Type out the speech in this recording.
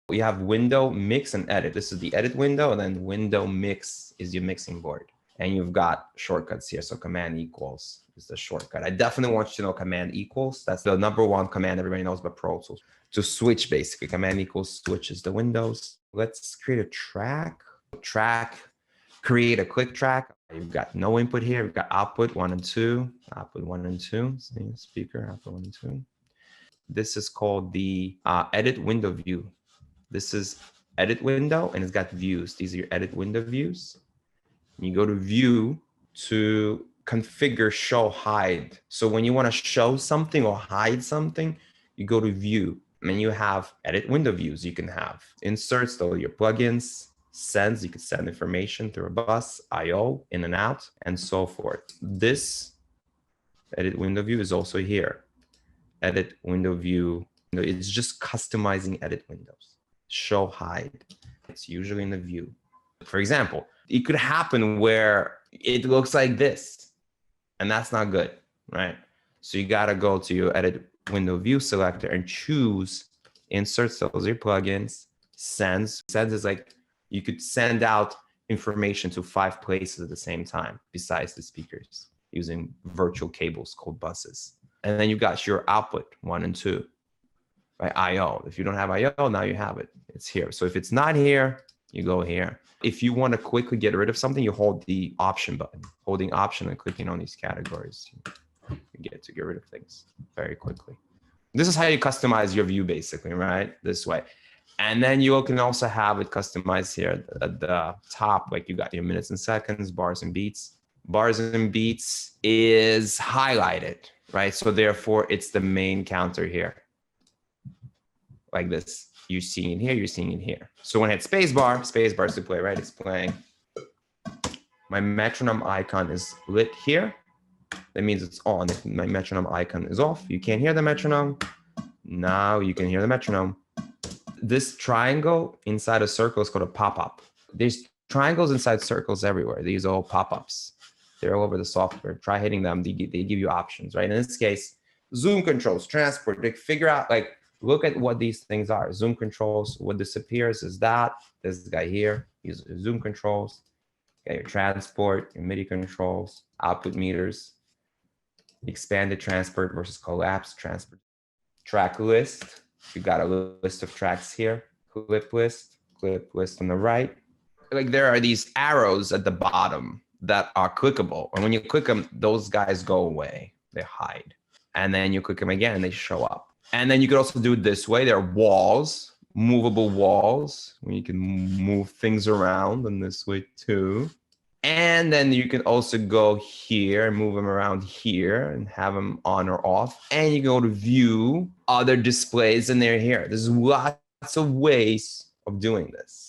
We have window, mix, and edit. This is the edit window, and then window mix is your mixing board. And you've got shortcuts here. So command equals is the shortcut. I definitely want you to know command equals. That's the #1 command everybody knows about Pro Tools. To switch, basically, command equals switches the windows. Let's create a track. Create a click track. You've got no input here. We've got output 1 and 2. Output 1 and 2. See, speaker, output 1 and 2. This is called the edit window view. This is edit window, and it's got views. These are your edit window views. You go to view to configure show hide. So when you want to show something or hide something, you go to view, and you have edit window views. You can have inserts, though, your plugins, sends, you can send information through a bus, IO, in and out, and so forth. This edit window view is also here. Edit window view, it's just customizing edit windows. Show hide, it's usually in the view. For example, it could happen where it looks like this, and that's not good, right? So you gotta go to your edit window view selector and choose inserts, those are your plugins, sends. Sends is like, you could send out information to 5 places at the same time besides the speakers using virtual cables called buses. And then you got your output 1 and 2, right? IO. If you don't have IO, now you have it. It's here. So if it's not here, you go here. If you want to quickly get rid of something, you hold the option button. Holding option and clicking on these categories, you get to get rid of things very quickly. This is how you customize your view, basically, right? This way. And then you can also have it customized here at the top, like you got your minutes and seconds, bars and beats. Bars and beats is highlighted, right? So therefore, it's the main counter here. Like this. You're seeing it here, you're seeing it here. So when I hit spacebar is to play, right? It's playing. My metronome icon is lit here. That means it's on. If my metronome icon is off, you can't hear the metronome. Now you can hear the metronome. This triangle inside a circle is called a pop-up. There's triangles inside circles everywhere. These are all pop-ups. They're all over the software. Try hitting them. They give you options, right? In this case, zoom controls, transport. They figure out, like, look at what these things are. Zoom controls. What disappears is that. This guy here, he's zoom controls. You got your transport, your MIDI controls, output meters, expanded transport versus collapsed transport. Track list. You got a list of tracks here. Clip list on the right. Like, there are these arrows at the bottom that are clickable. And when you click them, those guys go away. They hide. And then you click them again and they show up. And then you could also do it this way. There are walls, movable walls, where you can move things around in this way too. And then you can also go here and move them around here and have them on or off. And you go to view other displays and they're here. There's lots of ways of doing this.